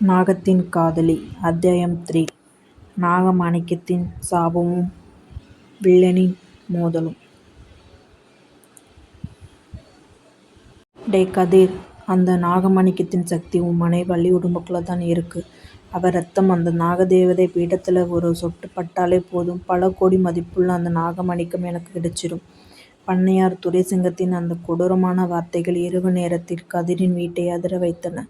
நாகத்தின் காதலி அத்தியாயம் 3 நாகமாணிக்கத்தின் சாபமும் வில்லனின் மோதலும். டேய் கதிர், அந்த நாகமாணிக்கத்தின் சக்தி உன் மனைவி வள்ளி உடம்புக்குள்ள தான் இருக்கு. அவ ரத்தம் அந்த நாகதேவதை பீடத்துல ஒரு சொட்டு பட்டாலே போதும், பல கோடி மதிப்புள்ள அந்த நாகமாணிக்கம் எனக்கு கிடைச்சிடும். பண்ணையார் துரைசிங்கத்தின் அந்த கொடூரமான வார்த்தைகள் இரவு நேரத்தில் கதிரின் வீட்டை அதிர வைத்தன.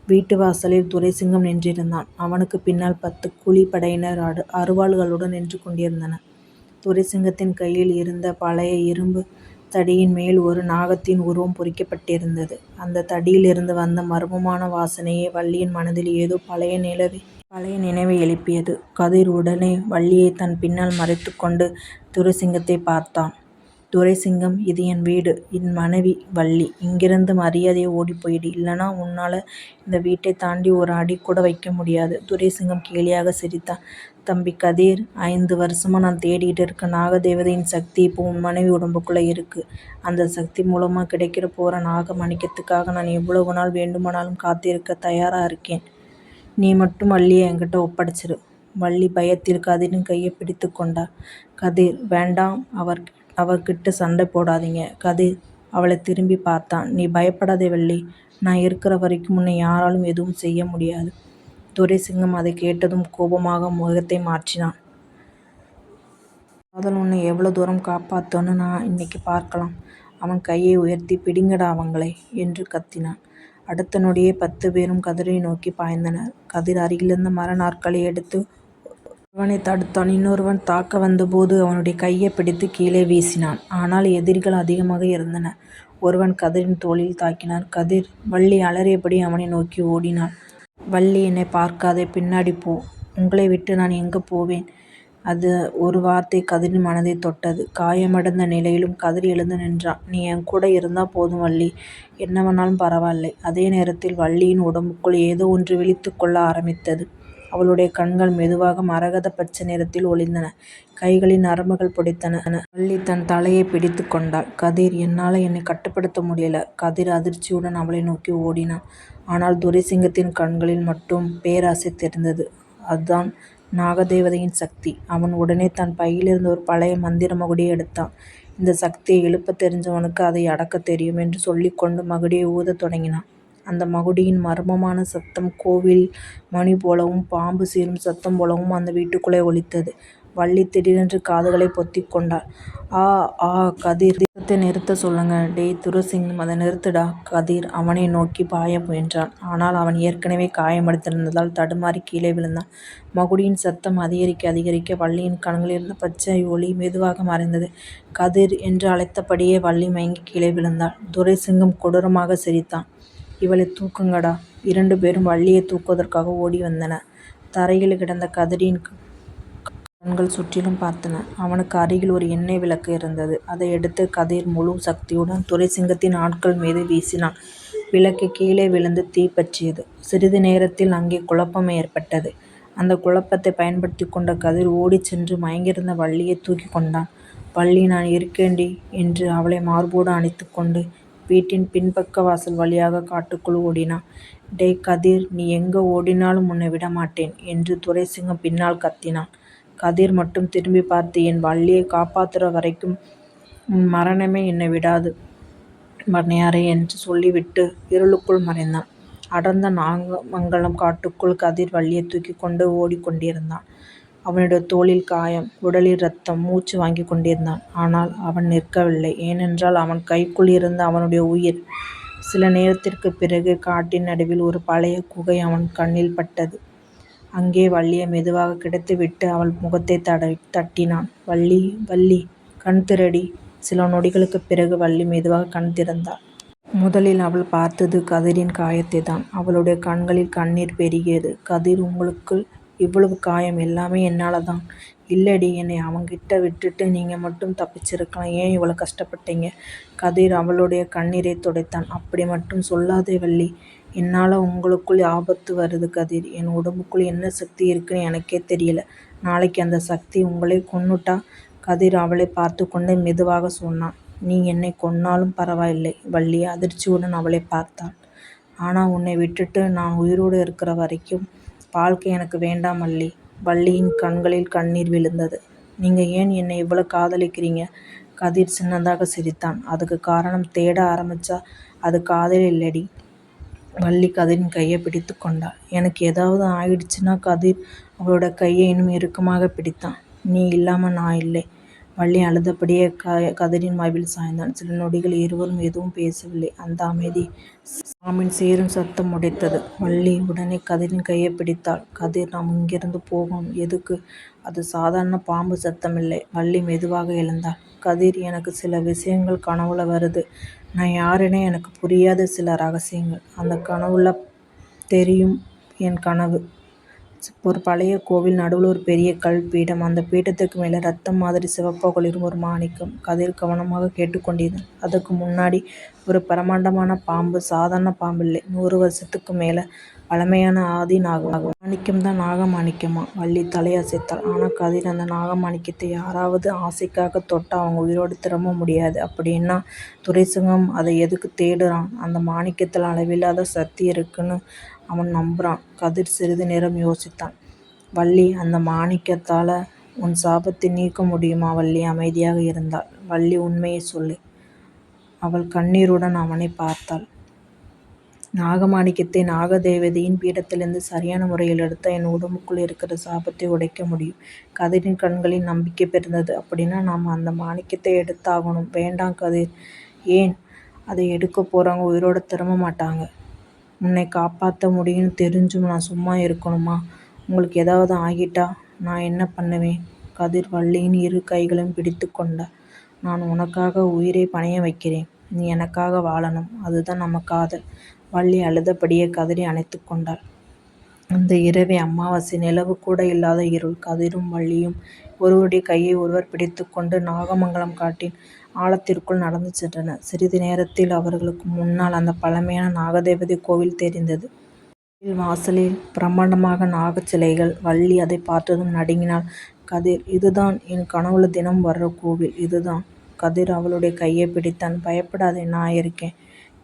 வீட்டு வாசலில் துரைசிங்கம் நின்றிருந்தான். அவனுக்கு பின்னால் 10 கூலிப்படையினர் அருவாள்களுடன் நின்று கொண்டிருந்தனர். துரைசிங்கத்தின் கையில் இருந்த பழைய இரும்பு தடியின் மேல் ஒரு நாகத்தின் உருவம் பொறிக்கப்பட்டிருந்தது. அந்த தடியிலிருந்து வந்த மர்மமான வாசனையே வள்ளியின் மனதில் ஏதோ பழைய நினைவை எழுப்பியது. கதிர் உடனே வள்ளியை தன் பின்னால் மறைத்து கொண்டு துரைசிங்கத்தை பார்த்தான். துரைசிங்கம், இது என் வீடு, என் மனைவி வள்ளி. இங்கிருந்து மரியாதையை ஓடி போயிடு, இல்லைனா உன்னால இந்த வீட்டை தாண்டி ஒரு அடி கூட வைக்க முடியாது. துரைசிங்கம் கேலியாக சிரித்தான். தம்பி கதிர், 5 வருஷமா நான் தேடிட்டு இருக்க நாகதேவதையின் சக்தி இப்போ உன் மனைவி உடம்புக்குள்ள இருக்கு. அந்த சக்தி மூலமா கிடைக்கிற போற நாக மணிக்கத்துக்காக நான் எவ்வளவு நாள் வேண்டுமானாலும் காத்திருக்க தயாரா இருக்கேன். நீ மட்டும் வள்ளியை என்கிட்ட ஒப்படைச்சிரு. வள்ளி பயத்தில் கதிரின் கையை பிடித்து கொண்டாள். கதிர், வேண்டாம், அவர்கிட்ட சண்டை போடாதீங்க. கதிர் அவளை திரும்பி பார்த்தான். நீ பயப்படாதே வள்ளி, நான் இருக்கிற வரைக்கும் உன்னை யாராலும் எதுவும் செய்ய முடியாது. துரைசிங்கம் அதை கேட்டதும் கோபமாக முகத்தை மாற்றினான். காதல் உன்னை எவ்வளவு தூரம் காப்பாத்தோன்னு நான் இன்னைக்கு பார்க்கலாம். அவன் கையை உயர்த்தி, பிடிங்கடா அவங்களை என்று கத்தினான். அடுத்த நொடியே 10 பேரும் கதிரை நோக்கி பாய்ந்தனர். கதிர் அருகிலிருந்த மர நாற்காலியை எடுத்து ஒருவனை தடுத்தான். இன்னொருவன் தாக்க வந்தபோது அவனுடைய கையை பிடித்து கீழே வீசினான். ஆனால் எதிரிகள் அதிகமாக இருந்தனர். ஒருவன் கதிரின் தோளில் தாக்கினான். கதிர், வள்ளி அலறியபடி அவனை நோக்கி ஓடினாள். வள்ளி, என்னை பார்க்காதே, பின்னாடி போ. உங்களை விட்டு நான் எங்கே போவேன்? அது ஒரு வார்த்தை கதிரின் மனதை தொட்டது. காயமடைந்த நிலையிலும் கதிர் எழுந்து நின்றான். நீ என் கூட இருந்தா போதும் வள்ளி, என்ன வேணாலும் பரவாயில்லை. அதே நேரத்தில் வள்ளியின் உடம்புக்குள் ஏதோ ஒன்று விழித்து கொள்ள ஆரம்பித்தது. அவளுடைய கண்கள் மெதுவாக மரகத பச்சை நிறத்தில் ஒளிர்ந்தன. கைகளின் நரம்புகள் பிடித்தன. வள்ளி தன் தலையை பிடித்து கொண்டாள். கதிர், என்னால் என்னை கட்டுப்படுத்த முடியல. கதிர் அதிர்ச்சியுடன் அவளை நோக்கி ஓடினான். ஆனால் துரைசிங்கத்தின் கண்களில் மட்டும் பேராசை தெரிந்தது. அதுதான் நாகதேவதையின் சக்தி. அவன் உடனே தன் பையிலிருந்து ஒரு பழைய மந்திர மகுடியை எடுத்தான். இந்த சக்தியை எழுப்ப தெரிஞ்சவனுக்கு அதை அடக்க தெரியும் என்று சொல்லிக்கொண்டு மகுடியை ஊதத் தொடங்கினான். அந்த மகுடியின் மர்மமான சத்தம் கோவில் மணி போலவும் பாம்பு சீரும் சத்தம் போலவும் அந்த வீட்டுக்குள்ளே ஒலித்தது. வள்ளி திடீரென்று காதுகளை பொத்திக் கொண்டாள். ஆ ஆ கதிர், சத்தத்தை நிறுத்த சொல்லுங்க. டேய் துரைசிங்கம், அதை நிறுத்துடா. கதிர் அவனை நோக்கி பாய முயன்றான். ஆனால் அவன் ஏற்கனவே காயமடைந்திருந்ததால் தடுமாறி கீழே விழுந்தான். மகுடியின் சத்தம் அதிகரிக்க வள்ளியின் கண்களில் இருந்த பச்சை ஒளி மெதுவாக மறைந்தது. கதிர் என்று அழைத்தபடியே வள்ளி மயங்கி கீழே விழுந்தாள். துரைசிங்கம் கொடூரமாக சிரித்தான். இவளை தூக்குங்கடா. 2 பேரும் வள்ளியை தூக்குவதற்காக ஓடி வந்தனர். தரையில் கிடந்த கதிரின் கண்கள் சுற்றிலும் பார்த்தன. அவனுக்கு அருகில் ஒரு எண்ணெய் விளக்கு இருந்தது. அதை எடுத்து கதிர் முழு சக்தியுடன் துரைசிங்கத்தின் ஆட்கள் மீது வீசினான். விளக்கு கீழே விழுந்து தீப்பற்றியது. சிறிது நேரத்தில் அங்கே குழப்பம் ஏற்பட்டது. அந்த குழப்பத்தை பயன்படுத்தி கொண்ட கதிர் ஓடிச் சென்று மயங்கியிருந்த வள்ளியை தூக்கி கொண்டான். வள்ளி, நான் இருக்கேண்டி என்று அவளை மார்போடு அணைத்து கொண்டு வீட்டின் பின்பக்க வாசல் வழியாக காட்டுக்குள் ஓடினான். டேய் கதிர், நீ எங்கே ஓடினாலும் உன்னை விடமாட்டேன் என்று துரைசிங்கம் பின்னால் கத்தினான். கதிர் மட்டும் திரும்பி பார்த்து, என் வள்ளியை காப்பாற்றுற வரைக்கும் உன் மரணமே என்னை விடாது பண்ணையாரே என்று சொல்லிவிட்டு இருளுக்குள் மறைந்தான். அடர்ந்த நாகமங்கலம் காட்டுக்குள் கதிர் வள்ளியை தூக்கி கொண்டு ஓடிக்கொண்டிருந்தான். அவனுடைய தோளில் காயம், உடலில் இரத்தம், மூச்சு வாங்கி கொண்டிருந்தான். ஆனால் அவன் நிற்கவில்லை. ஏனென்றால் அவன் கைக்குள் இருந்த அவனுடைய உயிர். சில நேரத்திற்கு பிறகு காட்டின் நடுவில் ஒரு பழைய குகை அவன் கண்ணில் பட்டது. அங்கே வள்ளியை மெதுவாக கிடத்திவிட்டு அவள் முகத்தை தட்டினான். வள்ளி, வள்ளி, கண் திறடி. சில நொடிகளுக்கு பிறகு வள்ளி மெதுவாக கண் திறந்தாள். முதலில் அவள் பார்த்தது கதிரின் காயத்தை தான். அவளுடைய கண்களில் கண்ணீர் பெருகியது. கதிர், உங்களுக்கு இவ்வளவு காயம்? எல்லாமே என்னால தான். இல்லடி, என்னை அவங்கிட்ட விட்டுட்டு நீங்க மட்டும் தப்பிச்சிருக்கலாம். ஏன் இவ்வளவு கஷ்டப்பட்டீங்க? கதிர் அவளுடைய கண்ணீரை துடைத்தான். அப்படி மட்டும் சொல்லாதே வள்ளி, என்னால் உங்களுக்குள் ஆபத்து வருது கதிர். என் உடம்புக்குள் என்ன சக்தி இருக்குன்னு எனக்கே தெரியல. நாளைக்கு அந்த சக்தி உங்களை கொன்னுட்டா? கதிர் அவளை பார்த்து கொண்டு மெதுவாக சொன்னான். நீ என்னை கொன்னாலும் பரவாயில்லை. வள்ளி அதிர்ச்சியுடன் அவளை பார்த்தாள். ஆனால் உன்னை விட்டுட்டு நான் உயிரோடு இருக்கிற வரைக்கும் வாழ்க்கை எனக்கு வேண்டாம் வள்ளி. வள்ளியின் கண்களில் கண்ணீர் விழுந்தது. நீங்கள் ஏன் என்னை இவ்வளோ காதலிக்கிறீங்க? கதிர் சின்னதாக சிரித்தான். அதுக்கு காரணம் தேட ஆரம்பிச்சா அது காதல் இல்லடி. வள்ளி கதிரின் கையை பிடித்து கொண்டாள். எனக்கு ஏதாவது ஆயிடுச்சுன்னா? கதிர் அவளோட கையை இன்னும் இறுக்கமாக பிடித்தான். நீ இல்லாமல் நான் இல்லை. வள்ளி அழுதபடியே கதிரின் மார்பில் சாய்ந்தான். சில நொடிகள் இருவரும் எதுவும் பேசவில்லை. அந்த அமைதி சாமின் சேரும் சத்தம் உடைத்தது. வள்ளி உடனே கதிரின் கையை பிடித்தாள். கதிர், நாம் இங்கிருந்து போகணும். எதுக்கு? அது சாதாரண பாம்பு சத்தமில்லை. வள்ளி மெதுவாக எழுந்தாள். கதிர், எனக்கு சில விஷயங்கள் கனவுல வருது. நான் யாருன்னே எனக்கு புரியாத சில ரகசியங்கள் அந்த கனவுல தெரியும். என் கனவு ஒரு பழைய கோவில், நடுவில் ஒரு பெரிய கல் பீடம். அந்த பீடத்துக்கு மேலே ரத்தம் மாதிரி சிவப்பாக ஒளிரும் ஒரு மாணிக்கம். கதிர் கவனமாக கேட்டுக்கொண்டிருந்தான். அதுக்கு முன்னாடி ஒரு பிரமாண்டமான பாம்பு. சாதாரண பாம்பு இல்லை, 100 வருஷத்துக்கு மேலே பழமையான ஆதி மாணிக்கம் தான். நாகமாணிக்கமா? வள்ளி தலையசைத்தாள். ஆனால் கதிர், அந்த நாகமாணிக்கத்தை யாராவது ஆசைக்காக தொட்டால் அவங்க உயிரோடு திரும்ப முடியாது. அப்படின்னா துரைசிங்கம் அதை எதுக்கு தேடுறான்? அந்த மாணிக்கத்தில் அளவில்லாத சக்தி இருக்குன்னு அவன் நம்புறான். கதிர் சிறிது நேரம் யோசித்தான். வள்ளி, அந்த மாணிக்கத்தால் உன் சாபத்தை நீக்க முடியுமா? வள்ளி அமைதியாக இருந்தாள். வள்ளி, உண்மையை சொல்லு. அவள் கண்ணீருடன் அவனை பார்த்தாள். நாகமாணிக்கத்தை நாகதேவதையின் பீடத்திலிருந்து சரியான முறையில் எடுத்தால் என் உடம்புக்குள் இருக்கிற சாபத்தை உடைக்க முடியும். கதிரின் கண்களில் நம்பிக்கை பிறந்தது. அப்படின்னா நாம் அந்த மாணிக்கத்தை எடுத்தாகணும். வேண்டாம் கதிர். ஏன்? அதை எடுக்க போகிறவங்க உயிரோடு திரும்ப மாட்டாங்க. உன்னை காப்பாற்ற முடியும்னு தெரிஞ்சும் நான் சும்மா இருக்கணுமா? உங்களுக்கு ஏதாவது ஆகிட்டா நான் என்ன பண்ணுவேன்? கதிர் வள்ளியின் இரு கைகளையும் பிடித்து கொண்டார். நான் உனக்காக உயிரை பணைய வைக்கிறேன். நீ எனக்காக வாழணும். அதுதான் நம்ம காதல். வள்ளி அழுதபடியே கதிரை அணைத்து கொண்டாள். அந்த இரவே அமாவாசை. நிலவு கூட இல்லாத இருள். கதிரும் வள்ளியும் ஒருவருடைய கையை ஒருவர் பிடித்து கொண்டு நாகமங்கலம் காட்டின் ஆழத்திற்குள் நடந்து சென்றனர். சிறிது நேரத்தில் அவர்களுக்கு முன்னால் அந்த பழமையான நாகதேவதை கோவில் தெரிந்தது. வாசலில் பிரம்மாண்டமாக நாக சிலைகள். வள்ளி அதை பார்த்ததும் நடுங்கினாள். கதிர், இதுதான் என் கனவுல தினம் வர்ற கோவில். இதுதான். கதிர் அவளுடைய கையை பிடித்தான். பயப்படாதே, நான் இருக்கேன்.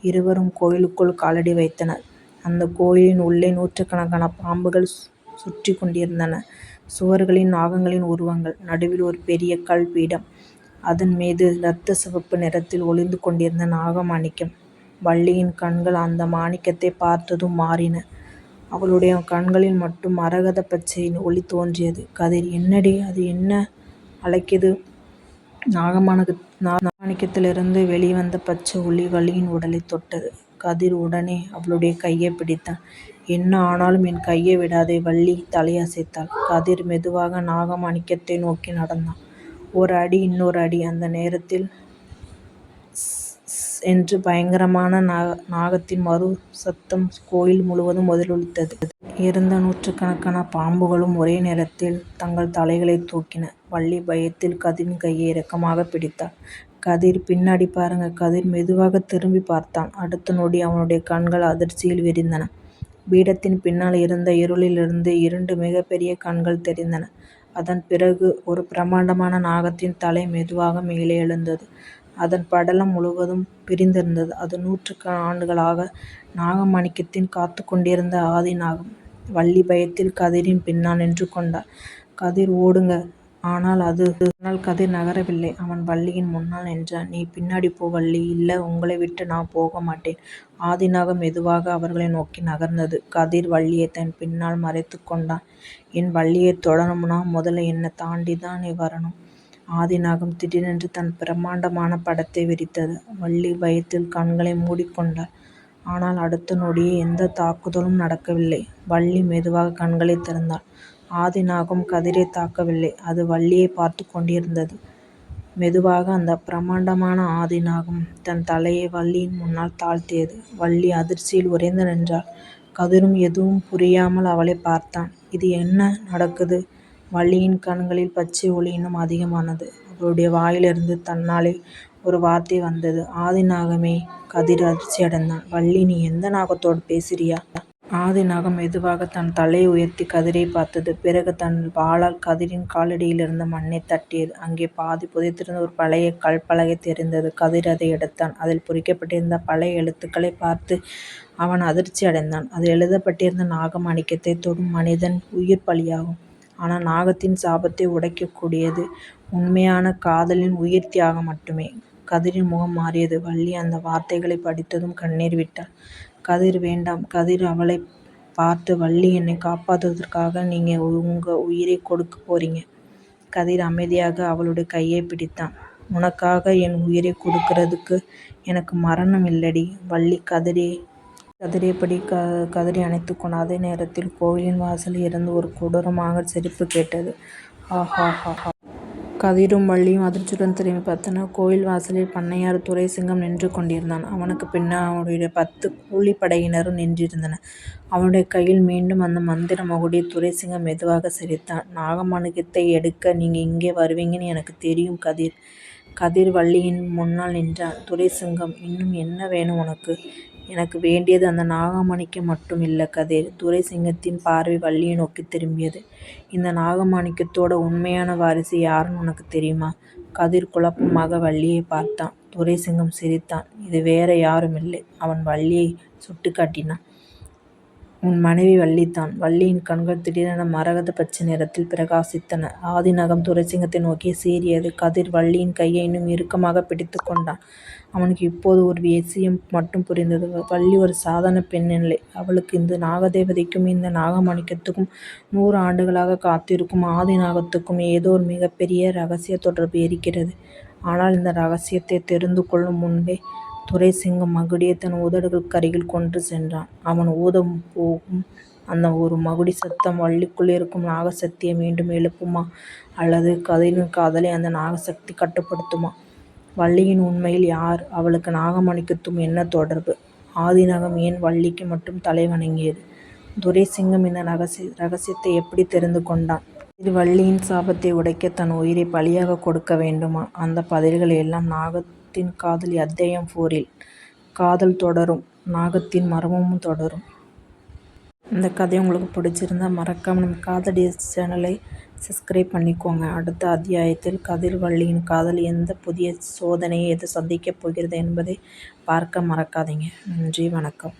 இருவரும் கோயிலுக்குள் காலடி வைத்தனர். அந்த கோயிலின் உள்ளே நூற்றுக்கணக்கான பாம்புகள் சுற்றி கொண்டிருந்தன. சுவர்களின் நாகங்களின் உருவங்கள். நடுவில் ஒரு பெரிய கல் பீடம். அதன் மீது இரத்த சிவப்பு நிறத்தில் ஒளிந்து கொண்டிருந்த நாகமாணிக்கம். வள்ளியின் கண்கள் அந்த மாணிக்கத்தை பார்த்ததும் மாறின. அவளுடைய கண்களில் மட்டும் மரகத பச்சை ஒளி தோன்றியது. கதிர், என்னடி அது? என்ன அழைக்குது? நாகமாணிக்கத்திலிருந்து வெளிவந்த பச்சை ஒளி வள்ளியின் உடலை தொட்டது. கதிர் உடனே அவளுடைய கையை பிடித்தான். என்ன ஆனாலும் என் கையை விடாதே. வள்ளி தலையசைத்தாள். கதிர் மெதுவாக நாகமாணிக்கத்தை நோக்கி நடந்தான். ஒரு அடி, இன்னொரு அடி. அந்த நேரத்தில் என்று பயங்கரமான நாகத்தின் மறு சத்தம் கோயில் முழுவதும் முதலொலித்தது. இருந்த நூற்றுக்கணக்கான பாம்புகளும் ஒரே நேரத்தில் தங்கள் தலைகளை தூக்கின. வள்ளி பயத்தில் கதிரின் கையை இறுக்கமாக பிடித்தாள். கதிர், பின்னாடி பாருங்க. கதிர் மெதுவாக திரும்பி பார்த்தான். அடுத்த நொடி அவனுடைய கண்கள் அதிர்ச்சியில் விரிந்தன. பீடத்தின் பின்னால் இருந்த இருளிலிருந்து 2 மிகப்பெரிய கண்கள் தெரிந்தன. அதன் பிறகு ஒரு பிரமாண்டமான நாகத்தின் தலை மெதுவாக மேலே எழுந்தது. அதன் படலம் முழுவதும் பிரிந்திருந்தது. அது 100 ஆண்டுகளாக நாகமாணிக்கத்தின் காத்து கொண்டிருந்த ஆதி நாகம். வள்ளி பயத்தில் கதிரின் பின்னால் நின்று கொண்டாள். கதிர், ஓடுங்க. ஆனால் கதிர் நகரவில்லை. அவன் வள்ளியின் முன்னால் நின்றான். நீ பின்னாடி போ வள்ளி. இல்லை, உங்களை விட்டு நான் போக மாட்டேன். ஆதிநாகம் மெதுவாக அவர்களை நோக்கி நகர்ந்தது. கதிர் வள்ளியை தன் பின்னால் மறைத்து கொண்டான். என் வள்ளியை தொடணும்னா முதல்ல என்னை தாண்டி தான் நீ வரணும். ஆதிநாகம் திடீரென்று தன் பிரம்மாண்டமான படத்தை விரித்தது. வள்ளி பயத்தில் கண்களை மூடிக்கொண்டாள். ஆனால் அடுத்த நொடியே எந்த தாக்குதலும் நடக்கவில்லை. வள்ளி மெதுவாக கண்களை திறந்தாள். ஆதிநாகம் கதிரை தாக்கவில்லை. அது வள்ளியை பார்த்து கொண்டிருந்தது. மெதுவாக அந்த பிரமாண்டமான ஆதிநாகம் தன் தலையை வள்ளியின் முன்னால் தாழ்த்தியது. வள்ளி அதிர்ச்சியில் உறைந்து நின்றாள். கதிரும் எதுவும் புரியாமல் அவளை பார்த்தான். இது என்ன நடக்குது? வள்ளியின் கண்களில் பச்சை ஒளி இன்னும் அதிகமானது. அவளுடைய வாயிலிருந்து தன்னாலே ஒரு வார்த்தை வந்தது. ஆதிநாகமே. கதிர் அதிர்ச்சி அடைந்தான். வள்ளி, நீ எந்த நாகத்தோடு பேசுறியா? ஆதிநாகம் மெதுவாக தன் தலையை உயர்த்தி கதிரை பார்த்தது. பிறகு தன் வாளால் கதிரின் காலடியிலிருந்த மண்ணைத் தட்டியது. அங்கே பாதி புதைத்திருந்த ஒரு பழைய கல்பலகை தெரிந்தது. கதிர் அதை எடுத்தான். அதில் பொறிக்கப்பட்டிருந்த பழைய எழுத்துக்களைப் பார்த்து அவன் அதிர்ச்சி அடைந்தான். அதில் எழுதப்பட்டிருந்த நாகமாணிக்கத்தை தொடும் மனிதன் உயிர் பலியாகும். ஆனால் நாகத்தின் சாபத்தை உடைக்கக்கூடியது உண்மையான காதலின் உயிர் தியாகம் மட்டுமே. கதிரின் முகம் மாறியது. வள்ளி அந்த வார்த்தைகளை படித்ததும் கண்ணீர் விட்டாள். கதிர், வேண்டாம். கதிர் அவளைப் பார்த்து, வள்ளி, என்னை காப்பாற்றுவதற்காக நீங்க உங்க உயிரை கொடுக்க போறீங்க. கதிர் அமைதியாக அவளுடைய கையை பிடித்தான். உனக்காக என் உயிரை கொடுக்கறதுக்கு எனக்கு மரணம் இல்லடி வள்ளி. கதிரியபடி கதிரை அணைத்து கொண்ட அதே நேரத்தில் கோவிலின் வாசலில் இருந்து ஒரு கொடூரமாக சிரிப்பு கேட்டது. ஹா ஹா ஹா ஹா. கதிரும் வள்ளியும் அதிர்ச்சியுடன் திரும்பி பார்த்தனர். கோயில் வாசலில் பண்ணையார் துரைசிங்கம் நின்று கொண்டிருந்தான். அவனுக்கு பின்னால் அவனுடைய 10 கூலிப்படையினரும் நின்றிருந்தனர். அவனுடைய கையில் மீண்டும் அந்த மந்திர மகுடி. துரைசிங்கம் மெதுவாக சிரித்தான். நாகமாணிக்கத்தை எடுக்க நீங்க இங்கே வருவீங்கன்னு எனக்கு தெரியும் கதிர். கதிர் வள்ளியின் முன்னால் நின்றான். துரைசிங்கம், இன்னும் என்ன வேணும் உனக்கு? எனக்கு வேண்டியது அந்த நாகமாணிக்கம் மட்டும் இல்லை கதிர். துரைசிங்கத்தின் பார்வை வள்ளியை நோக்கி திரும்பியது. இந்த நாகமாணிக்கத்தோட உண்மையான வாரிசு யாருன்னு உனக்கு தெரியுமா? கதிர் குழப்பமாக வள்ளியை பார்த்தான். துரைசிங்கம் சிரித்தான். இது வேற யாரும் இல்லை. அவன் வள்ளியை சுட்டி காட்டினான். உன் மனைவி வள்ளிதான். வள்ளியின் கண்கள் திடீரென மரகத பச்சை நிறத்தில் பிரகாசித்தன. ஆதிநகம் துரைசிங்கத்தை நோக்கி சீறியது. கதிர் வள்ளியின் கையை இன்னும் இறுக்கமாக பிடித்து கொண்டான். அவனுக்கு இப்போது ஒரு விஷயம் மட்டும் புரிந்தது. வள்ளி ஒரு சாதாரண பெண் இல்லை. அவளுக்கு இந்த நாகதேவதைக்கும் இந்த நாகமாணிக்கத்துக்கும் 100 ஆண்டுகளாக காத்திருக்கும் ஆதிநாகத்துக்கும் ஏதோ ஒரு மிகப்பெரிய இரகசிய தொடர்பு இருக்கிறது. ஆனால் இந்த இரகசியத்தை தெரிந்து கொள்ளும் முன்பே துரைசிங்கம் மகுடியை தன் உதடுகளுக்கு அருகில் கொண்டு சென்றான். அவன் ஊதம் போகும் அந்த ஒரு மகுடி சத்தம் வள்ளிக்குள் இருக்கும் நாகசக்தியை மீண்டும் எழுப்புமா? அல்லது கதிரின் காதலை அந்த நாகசக்தி கட்டுப்படுத்துமா? வள்ளியின் உண்மையில் யார்? அவளுக்கு நாகமாணிக்கத்தும் என்ன தொடர்பு? ஆதிநாகம் ஏன் வள்ளிக்கு மட்டும் தலை வணங்கியது? துரைசிங்கம் இந்த ரகசியத்தை எப்படி தெரிந்து கொண்டான்? இது வள்ளியின் சாபத்தை உடைக்க தன் உயிரை பலியாக கொடுக்க வேண்டுமா? அந்த பதில்கள் எல்லாம் நாகத்தின் காதல் அத்தியாயம் 4-இல். காதல் தொடரும். நாகத்தின் மர்மமும் தொடரும். இந்த கதை உங்களுக்கு பிடிச்சிருந்தா மறக்காமல் நம்ம காதல் சேனலை சப்ஸ்கிரைப் பண்ணிக்கோங்க. அடுத்த அத்தியாயத்தில் கதிர் வள்ளியின் காதல் எந்த புதிய சோதனையை எது சந்திக்கப் போகிறது என்பதை பார்க்க மறக்காதீங்க. நன்றி, வணக்கம்.